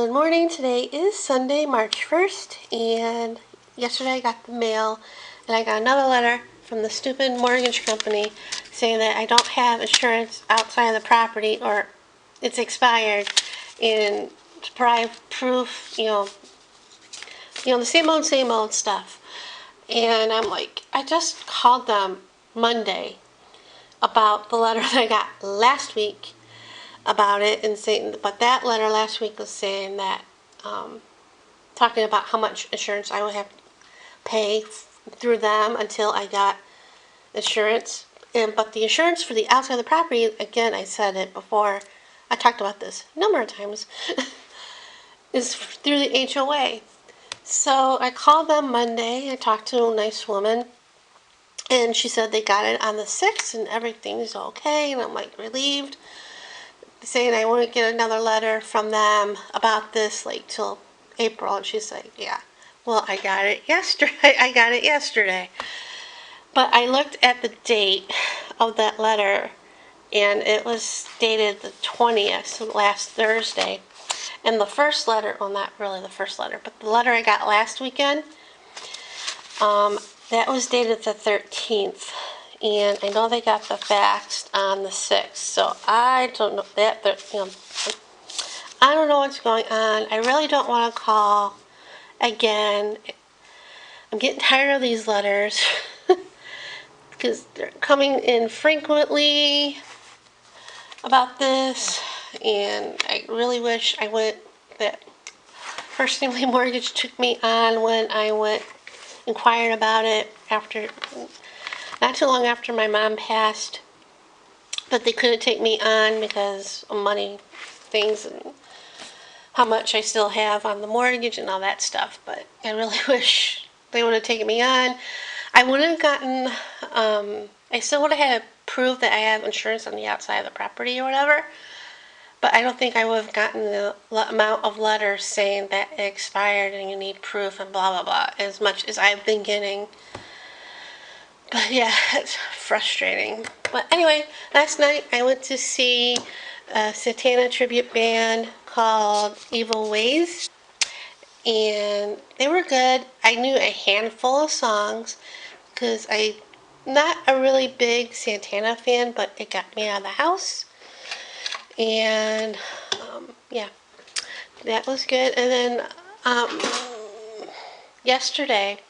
Good morning. Today is Sunday, March 1st, and yesterday I got the mail, and I got another letter from the stupid mortgage company saying that I don't have insurance outside of the property or it's expired, and to provide proof, the same old stuff. And I'm like, I just called them Monday about the letter that I got last week about it, and saying, but that letter last week was saying that, talking about how much insurance I would have to pay through them until I got insurance. But the insurance for the outside of the property, again, I said it before, I talked about this a number of times, is through the HOA. So I called them Monday. I talked to a nice woman, and she said they got it on the 6th and everything's okay, and I'm like relieved, saying I wouldn't get another letter from them about this like till April. And she's like, yeah, well, I got it yesterday. But I looked at the date of that letter, and it was dated the 20th, so last Thursday. And the first letter, well, not really the first letter, but the letter I got last weekend, that was dated the 13th. And I know they got the fax on the 6th, so I don't know I don't know what's going on. I really don't want to call again. I'm getting tired of these letters because they're coming in frequently about this, and I really wish I went that First Family Mortgage took me on when I went inquired about it after, not too long after my mom passed, but they couldn't take me on because of money things and how much I still have on the mortgage and all that stuff. But I really wish they would have taken me on. I would have gotten, I still would have had to prove that I have insurance on the outside of the property or whatever, but I don't think I would have gotten the amount of letters saying that it expired and you need proof and blah blah blah as much as I've been getting. But yeah, it's frustrating. But anyway, last night I went to see a Santana tribute band called Evil Ways, and they were good. I knew a handful of songs because I'm not a really big Santana fan, but it got me out of the house. And yeah, that was good. And then yesterday,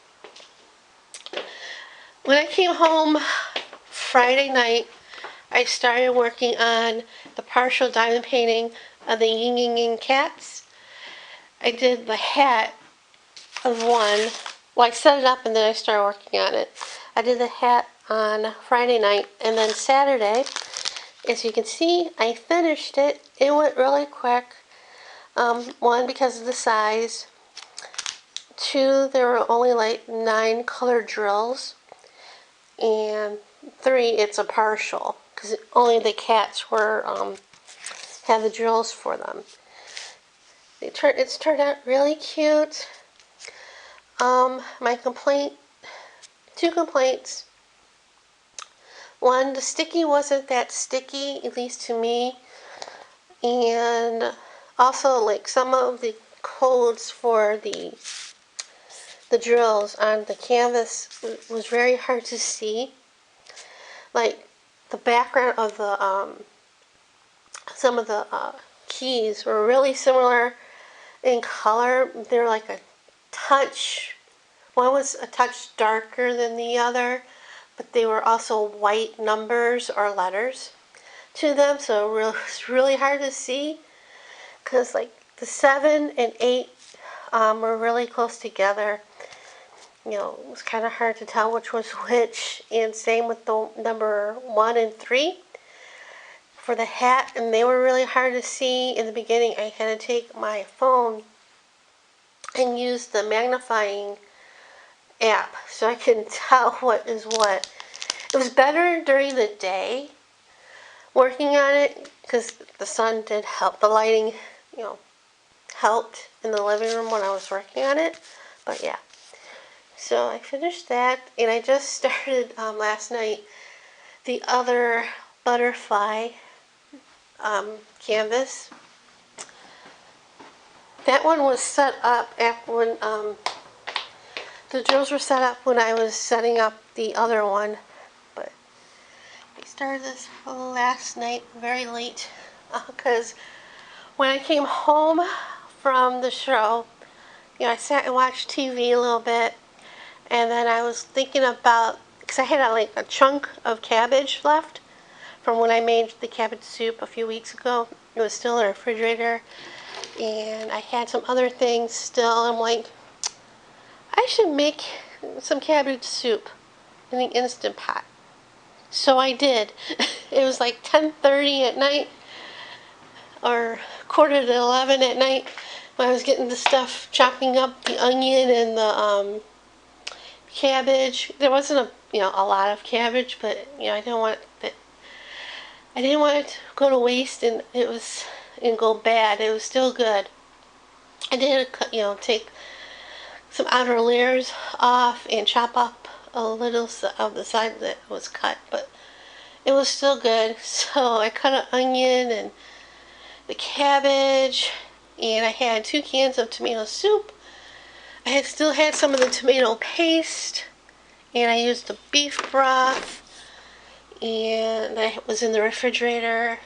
when I came home Friday night, I started working on the partial diamond painting of the Yin Yin Yin cats. I did the hat of one. Well, I set it up and then I started working on it. I did the hat on Friday night, and then Saturday, as you can see, I finished it. It went really quick. One, because of the size. Two, there were only like 9 color drills. And 3, it's a partial, because only the cats were had the drills for them. It's turned out really cute. My complaint, 2 complaints. One, the sticky wasn't that sticky, at least to me, and also like some of the codes for the drills on the canvas was very hard to see. Like the background of the some of the keys were really similar in color. They're like a touch. One was a touch darker than the other, but they were also white numbers or letters to them, so it was really hard to see. Because like the 7 and 8 were really close together. It was kind of hard to tell which was which, and same with the number 1 and 3 for the hat, and they were really hard to see. In the beginning, I had to take my phone and use the magnifying app so I could tell what is what. It was better during the day working on it because the sun did help. The lighting, helped in the living room when I was working on it. But yeah. So I finished that, and I just started last night the other butterfly canvas. That one was set up after when the drills were set up when I was setting up the other one. But I started this last night very late because when I came home from the show, I sat and watched TV a little bit, and then I was thinking about, because I had like a chunk of cabbage left from when I made the cabbage soup a few weeks ago. It was still in the refrigerator, and I had some other things still. I'm like, I should make some cabbage soup in the Instant Pot. So I did. It was like 10:30 at night, or quarter to 11 at night, when I was getting the stuff, chopping up the onion and the cabbage. There wasn't a lot of cabbage, but I didn't want it. I didn't want it to go to waste and go bad. It was still good. I did take some outer layers off and chop up a little of the side that was cut, but it was still good. So I cut an onion and the cabbage, and I had 2 cans of tomato soup. I still had some of the tomato paste, and I used the beef broth, and that was in the refrigerator,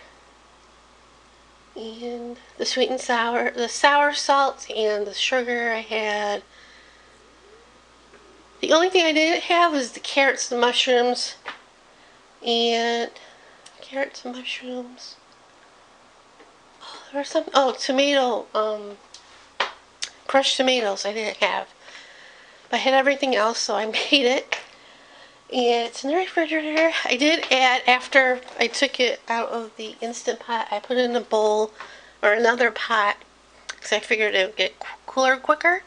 and the sweet and sour, the sour salt, and the sugar I had. The only thing I didn't have was the carrots and mushrooms, or something. Oh, crushed tomatoes I didn't have. But I had everything else, so I made it. And it's in the refrigerator. I did add, after I took it out of the Instant Pot, I put it in a bowl or another pot because I figured it would get cooler quicker.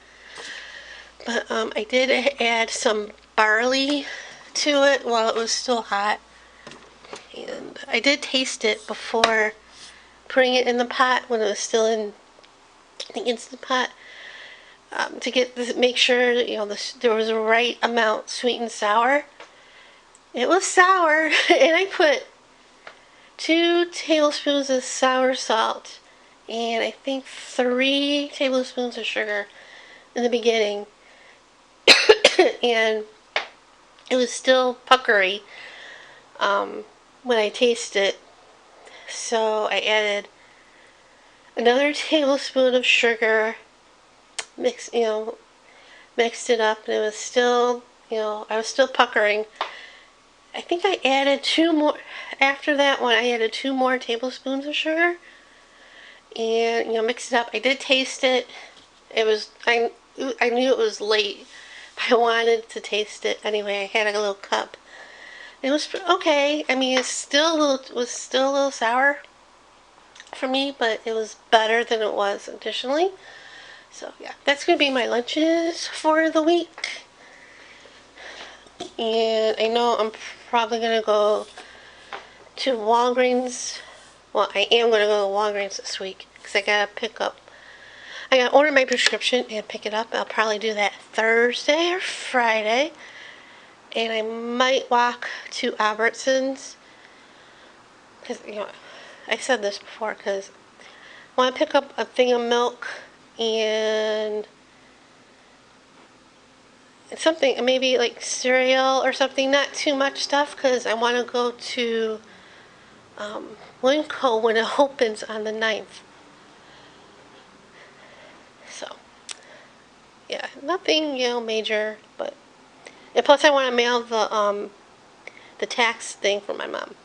But I did add some barley to it while it was still hot. And I did taste it before putting it in the pot when it was still in the Instant Pot, to make sure there was the right amount sweet and sour. It was sour, and I put 2 tablespoons of sour salt and I think 3 tablespoons of sugar in the beginning, and it was still puckery when I tasted it. So I added another tablespoon of sugar, mixed it up, and it was still, I was still puckering. I think I added 2 more, after that one, I added 2 more tablespoons of sugar, and, mixed it up. I did taste it. I knew it was late, but I wanted to taste it anyway. I had a little cup. It was okay. I mean, it was still a little sour for me, but it was better than it was additionally. So yeah, that's going to be my lunches for the week. And I know I'm probably going to go to Walgreens. Well, I am going to go to Walgreens this week because I got to order my prescription and pick it up. I'll probably do that Thursday or Friday. And I might walk to Albertsons because, I said this before, because I want to pick up a thing of milk and something, maybe like cereal or something, not too much stuff, because I want to go to Winco when it opens on the 9th. So, yeah, nothing, major, but, and plus I want to mail the tax thing for my mom.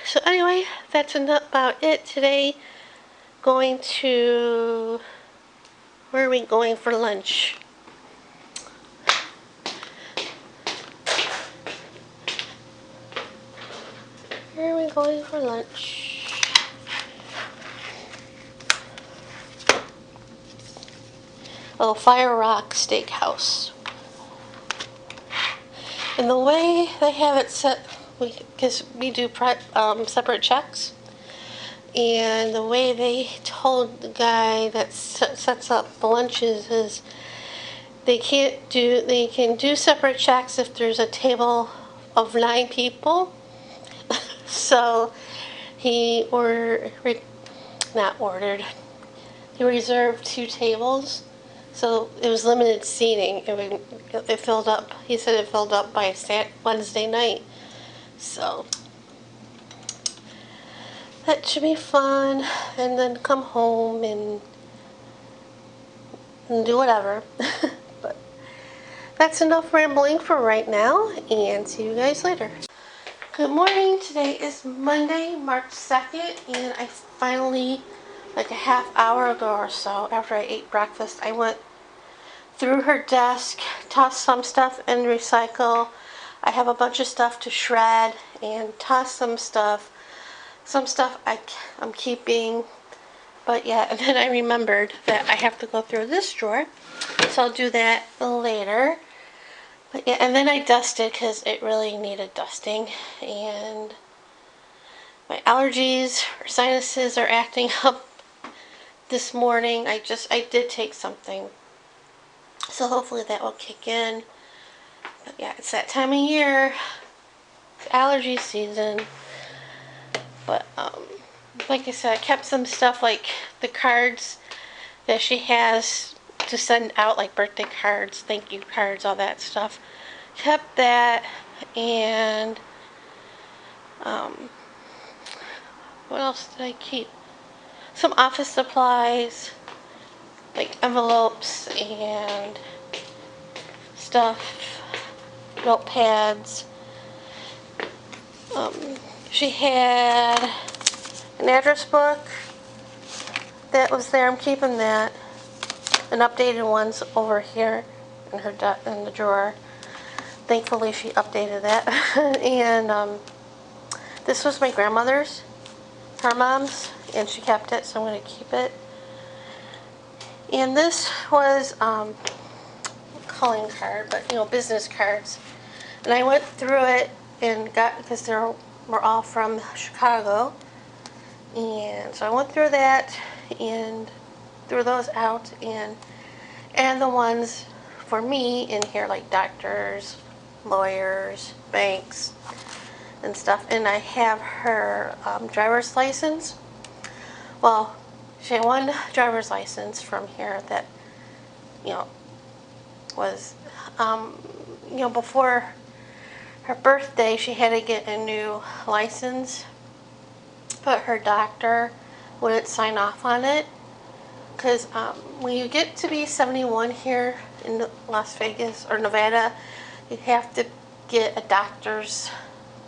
So anyway, that's about it today. Where are we going for lunch? Where are we going for lunch? Oh, Fire Rock Steakhouse. And the way they have it set, because we do separate checks, and the way they told the guy that sets up the lunches is they can do separate checks if there's a table of 9 people. So he not ordered. he reserved 2 tables, so it was limited seating. It filled up. He said it filled up by Wednesday night. So that should be fun. And then come home and do whatever. But that's enough rambling for right now, and see you guys later. Good morning. Today is Monday, March 2nd, and I finally, like a half hour ago or so, after I ate breakfast, I went through her desk, tossed some stuff in recycle. I have a bunch of stuff to shred, and toss some stuff. Some stuff I'm keeping. But yeah, and then I remembered that I have to go through this drawer, so I'll do that later. But yeah, and then I dusted because it really needed dusting, and my allergies or sinuses are acting up this morning. I did take something, so hopefully that will kick in. But yeah, it's that time of year. It's allergy season. But like I said, I kept some stuff like the cards that she has to send out, like birthday cards, thank you cards, all that stuff. Kept that, and what else did I keep? Some office supplies, like envelopes and stuff, notepads. She had an address book that was there. I'm keeping that. An updated one's over here in her in the drawer. Thankfully, she updated that. And this was my grandmother's, her mom's, and she kept it, so I'm going to keep it. And this was calling card, but business cards. And I went through it and got, because they were all from Chicago, and so I went through that and threw those out, and the ones for me in here, like doctors, lawyers, banks, and stuff. And I have her driver's license. Well, she had one driver's license from here that was before her birthday, she had to get a new license, but her doctor wouldn't sign off on it, because when you get to be 71 here in Las Vegas or Nevada, you have to get a doctor's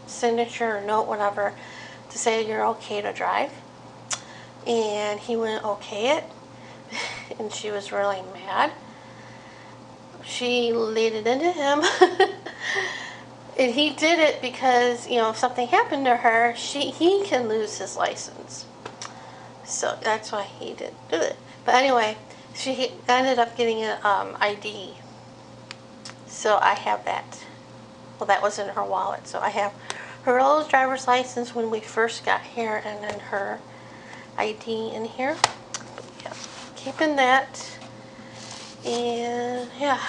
signature or note, whatever, to say you're okay to drive. And he wouldn't okay it, and she was really mad. She laid it into him. And he did it because, if something happened to her, he can lose his license. So that's why he didn't do it. But anyway, she ended up getting an ID. So I have that. Well, that was in her wallet. So I have her old driver's license when we first got here, and then her ID in here. But yeah, keeping that. And yeah.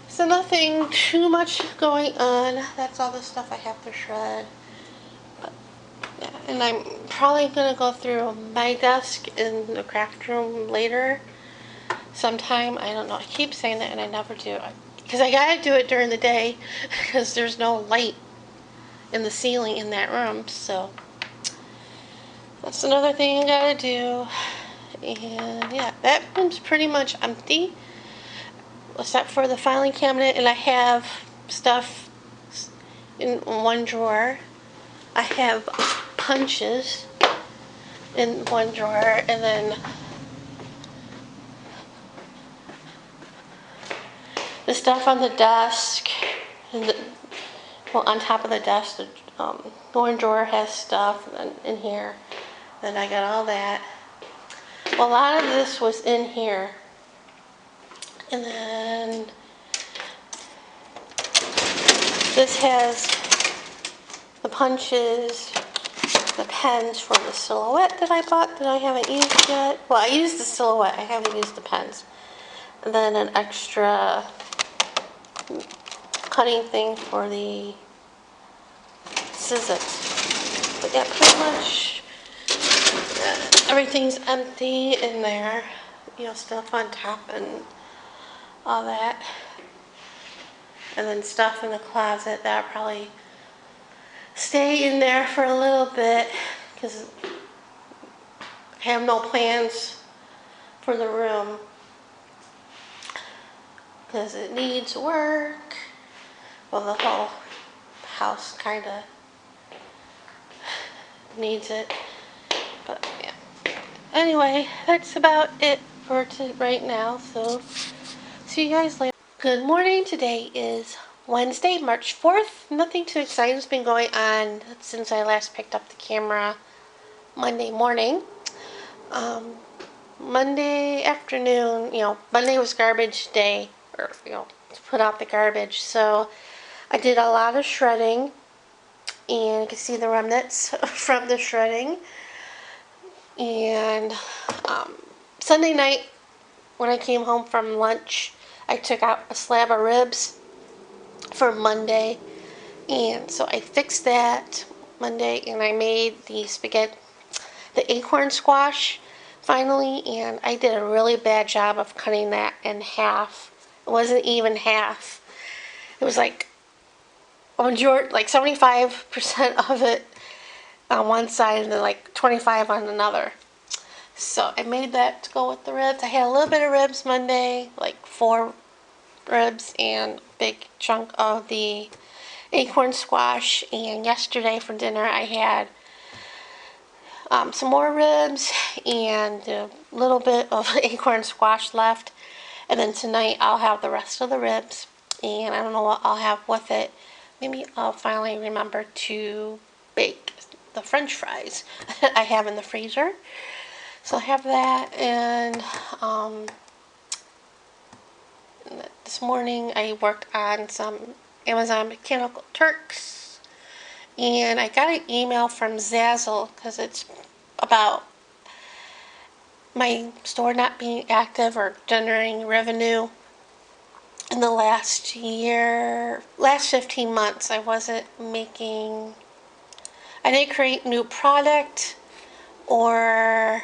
So nothing too much going on. That's all the stuff I have to shred. But, yeah. And I'm probably going to go through my desk in the craft room later sometime. I don't know. I keep saying that and I never do. Because I got to do it during the day because there's no light in the ceiling in that room. So that's another thing I got to do. And yeah, that room's pretty much empty, except for the filing cabinet, and I have stuff in one drawer. I have punches in one drawer, and then the stuff on the desk, and on top of the desk, the one drawer has stuff, and in here, then I got all that. Well, a lot of this was in here. And then this has the punches, the pens for the silhouette that I bought that I haven't used yet. Well, I used the silhouette, I haven't used the pens. And then an extra cutting thing for the scissors. But yeah, pretty much everything's empty in there. You know, stuff on top and all that. And then stuff in the closet that'll probably stay in there for a little bit because I have no plans for the room because it needs work. Well, the whole house kind of needs it. But yeah. Anyway, that's about it for right now. So see you guys later. Good morning. Today is Wednesday, March 4th. Nothing too exciting has been going on since I last picked up the camera Monday morning. Monday afternoon, Monday was garbage day, or, to put out the garbage. So I did a lot of shredding, and you can see the remnants from the shredding. And Sunday night, when I came home from lunch, I took out a slab of ribs for Monday. And so I fixed that Monday, and I made the acorn squash finally, and I did a really bad job of cutting that in half. It wasn't even half. It was like 75% of it on one side and then like 25 on another. So I made that to go with the ribs. I had a little bit of ribs Monday, like 4 ribs and a big chunk of the acorn squash. And yesterday for dinner I had some more ribs and a little bit of acorn squash left. And then tonight I'll have the rest of the ribs, and I don't know what I'll have with it. Maybe I'll finally remember to bake the French fries I have in the freezer. So I have that, and this morning I worked on some Amazon Mechanical Turks, and I got an email from Zazzle because it's about my store not being active or generating revenue. In the last 15 months, I didn't create new product or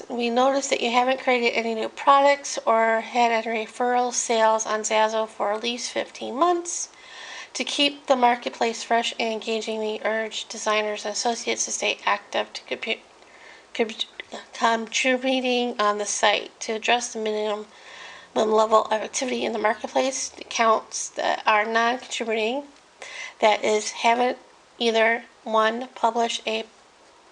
we noticed that you haven't created any new products or had any referral sales on Zazzle for at least 15 months. To keep the marketplace fresh and engaging, we urge designers and associates to stay active to contributing on the site. To address the minimum level of activity in the marketplace, the accounts that are non-contributing, that is, haven't either 1. Published a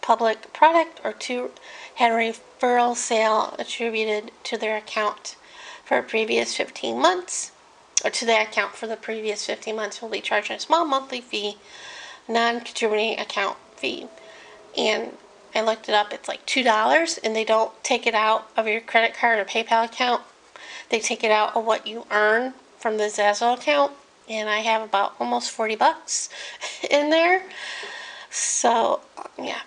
public product, or 2. Had a referral sale attributed to their account for previous 15 months, or to that account for the previous 15 months, will be charged a small monthly fee, non-contributing account fee. And I looked it up, it's like $2, and they don't take it out of your credit card or PayPal account. They take it out of what you earn from the Zazzle account, and I have about almost 40 bucks in there. So, yeah.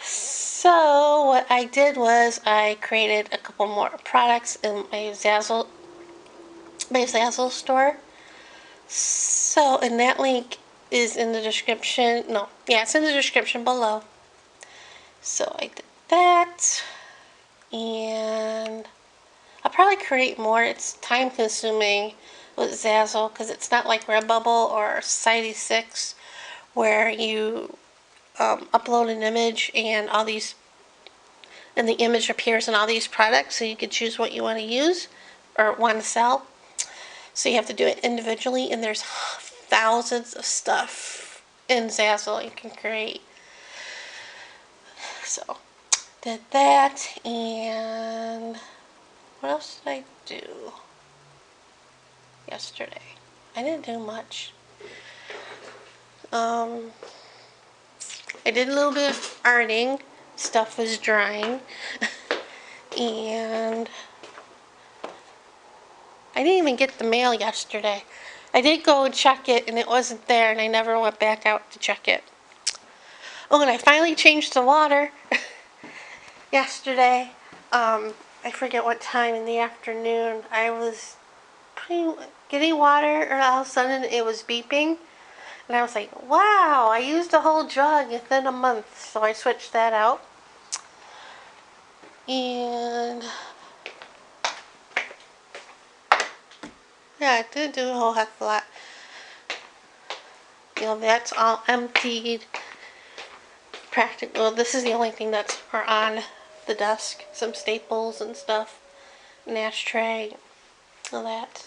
So, what I did was I created a couple more products in my Zazzle store. So, and that link is in the description. It's in the description below. So I did that, and I'll probably create more. It's time consuming with Zazzle because it's not like Redbubble or Society6 where you upload an image and the image appears in all these products, so you can choose what you want to use or want to sell. So you have to do it individually, and there's thousands of stuff in Zazzle you can create. So, did that, and what else did I do yesterday? I didn't do much. I did a little bit of ironing. Stuff was drying. And I didn't even get the mail yesterday. I did go and check it, and it wasn't there, and I never went back out to check it. Oh, and I finally changed the water yesterday. I forget what time in the afternoon. I was getting water, or all of a sudden it was beeping. And I was like, wow, I used a whole jug within a month. So I switched that out. And yeah, it did do a whole heck of a lot. You know, that's all emptied. Well, this is the only thing that's on the desk. Some staples and stuff. An ashtray. All that.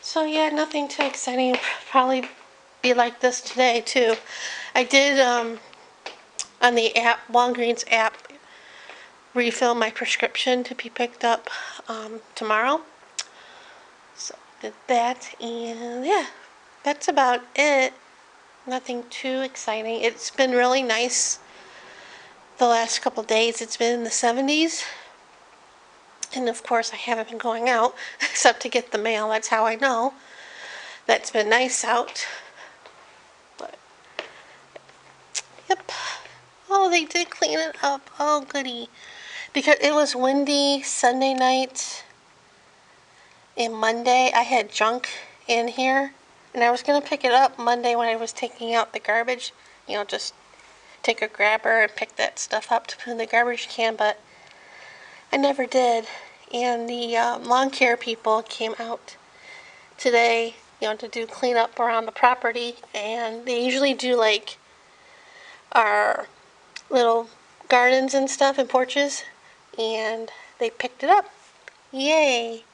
So yeah, nothing too exciting. Probably be like this today too. I did on the app, Walgreens app, refill my prescription to be picked up tomorrow. So did that, and yeah, that's about it. Nothing too exciting. It's been really nice the last couple days. It's been in the 70s. And of course I haven't been going out except to get the mail. That's how I know that's been nice out. But yep. Oh, they did clean it up. Oh, goody. Because it was windy Sunday night and Monday. I had junk in here. And I was going to pick it up Monday when I was taking out the garbage. You know, just take a grabber and pick that stuff up to put in the garbage can. But I never did. And the lawn care people came out today, you know, to do cleanup around the property. And they usually do like our little gardens and stuff and porches. And they picked it up. Yay!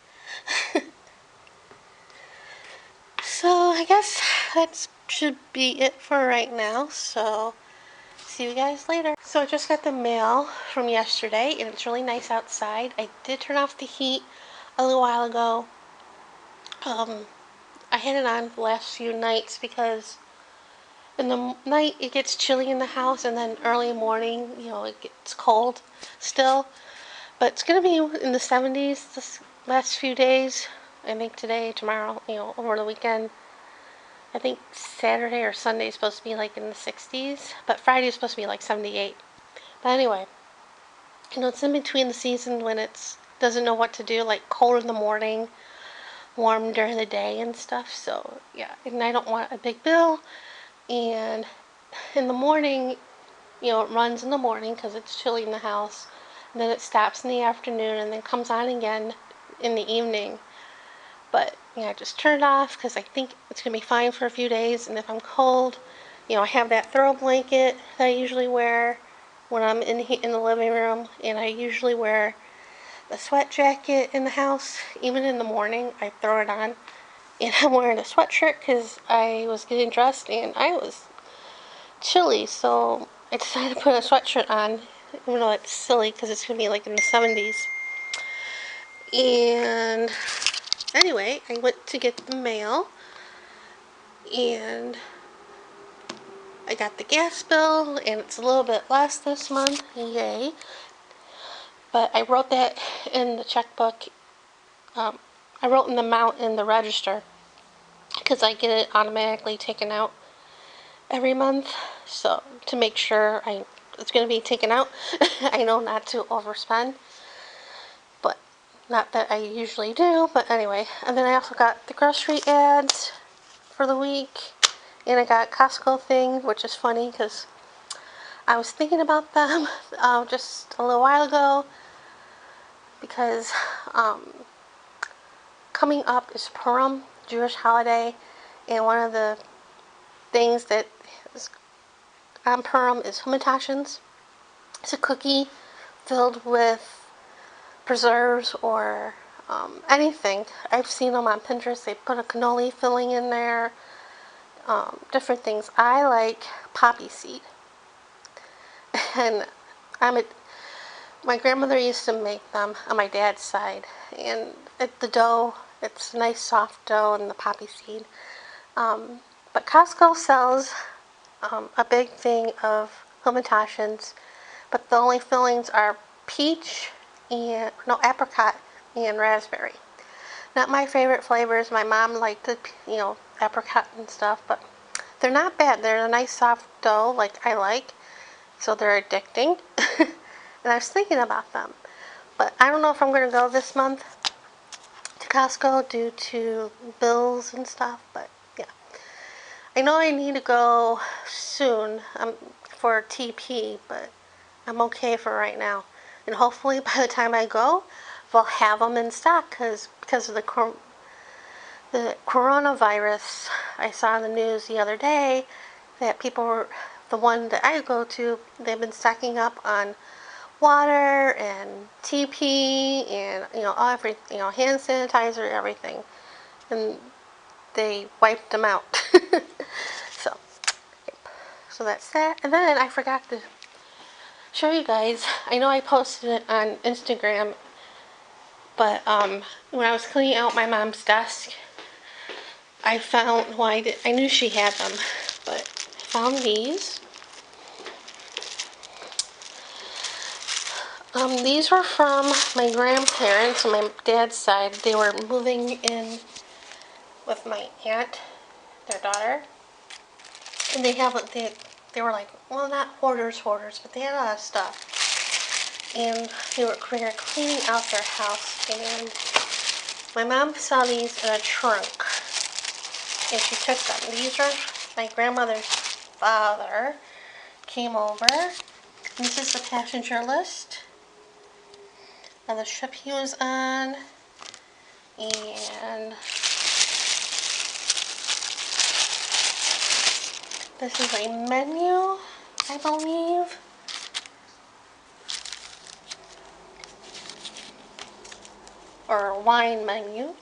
So I guess that should be it for right now. So see you guys later. So I just got the mail from yesterday and it's really nice outside. I did turn off the heat a little while ago. I had it on the last few nights because in the night it gets chilly in the house, and then early morning, you know, it gets cold still. But it's going to be in the 70s this last few days. I think today, tomorrow, you know, over the weekend. I think Saturday or Sunday is supposed to be like in the 60s, but Friday is supposed to be like 78. But anyway, you know, it's in between the season when it's doesn't know what to do, like cold in the morning, warm during the day and stuff. So yeah, and I don't want a big bill. And in the morning, you know, it runs in the morning because it's chilly in the house. And then it stops in the afternoon and then comes on again in the evening. But yeah, I just turn it off because I think it's going to be fine for a few days. And if I'm cold, you know, I have that throw blanket that I usually wear when I'm in the living room. And I usually wear the sweat jacket in the house. Even in the morning, I throw it on. And I'm wearing a sweatshirt because I was getting dressed and I was chilly. So I decided to put a sweatshirt on. Even though it's silly because it's going to be like in the 70s. And anyway, I went to get the mail, and I got the gas bill, and it's a little bit less this month, yay. But I wrote that in the checkbook. I wrote in the amount in the register, because I get it automatically taken out every month, so to make sure it's going to be taken out. I know not to overspend. Not that I usually do, but anyway. And then I also got the grocery ads for the week. And I got Costco thing, which is funny because I was thinking about them just a little while ago. Because coming up is Purim, Jewish holiday. And one of the things that is on Purim is hummus. It's a cookie filled with preserves or anything. I've seen them on Pinterest. They put a cannoli filling in there, different things. I like poppy seed, and my grandmother used to make them on my dad's side, and the dough, it's nice soft dough and the poppy seed. But Costco sells a big thing of hummus, but the only fillings are peach and apricot and raspberry. Not my favorite flavors. My mom liked the apricot and stuff, but they're not bad. They're a nice soft dough like I like, so they're addicting. And I was thinking about them, but I don't know if I'm going to go this month to Costco due to bills and stuff, but yeah. I know I need to go soon for TP, but I'm okay for right now. And hopefully by the time I go, they'll have them in stock because of the coronavirus. I saw in the news the other day that people were, the one that I go to, they've been stocking up on water and TP and hand sanitizer, everything, and they wiped them out. so so that's that. And then I forgot to show you guys, I know I posted it on Instagram, but when I was cleaning out my mom's desk, I found, well, I knew she had them, but I found these. These were from my grandparents on my dad's side. They were moving in with my aunt, their daughter, and they were like, well, not hoarders, but they had a lot of stuff, and they were cleaning out their house, and my mom saw these in a trunk, and she took them. These are my grandmother's father came over. This is the passenger list of the ship he was on, and this is a menu, I believe. Or a wine menu.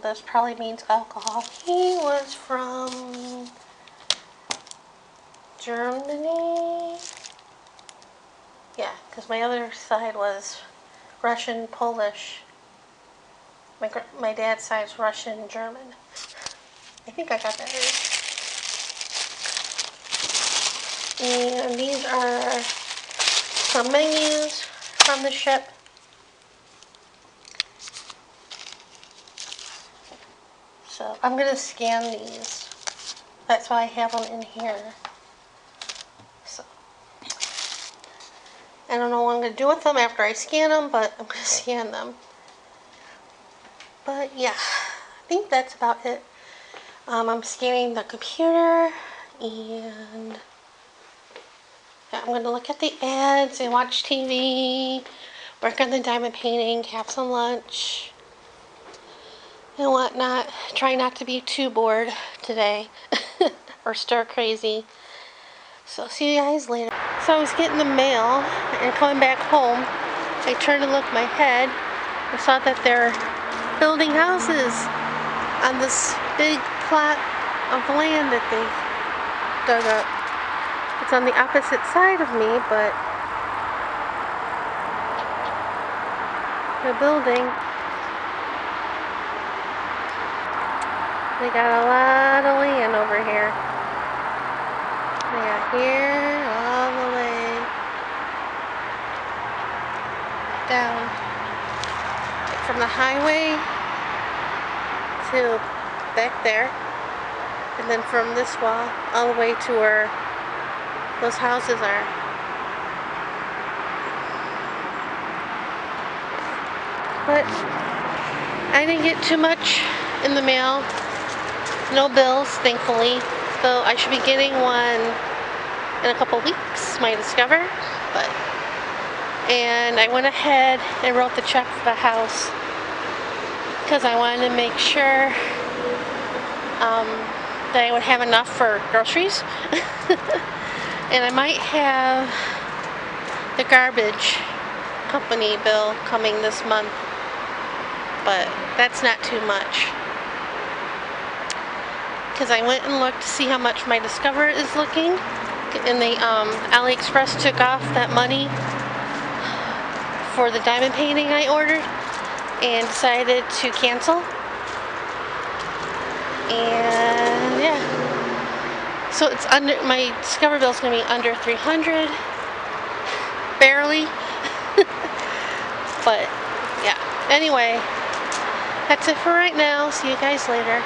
This probably means alcohol. He was from Germany. Yeah, because my other side was Russian, Polish. My dad's side is Russian, German. I think I got that right. And these are some menus from the ship. So I'm going to scan these. That's why I have them in here. So I don't know what I'm going to do with them after I scan them, but I'm going to scan them. But yeah, I think that's about it. I'm scanning the computer, and I'm going to look at the ads and watch TV, work on the diamond painting, have some lunch, and whatnot. Try not to be too bored today or stir crazy. So see you guys later. So I was getting the mail and coming back home. I turned to look my head. I saw that they're building houses on this big plot of land that they dug up. It's on the opposite side of me, but they're building. They got a lot of land over here. They got here all the way down, like from the highway to back there, and then from this wall all the way to where those houses are. But I didn't get too much in the mail. No bills, thankfully. So I should be getting one in a couple weeks, my Discover. And I went ahead and wrote the check for the house because I wanted to make sure that I would have enough for groceries. And I might have the garbage company bill coming this month, but that's not too much. Because I went and looked to see how much my Discover is looking, and the AliExpress took off that money for the diamond painting I ordered and decided to cancel. And yeah, so it's under, my Discover bill is going to be under $300, barely. But yeah, anyway, that's it for right now. See you guys later.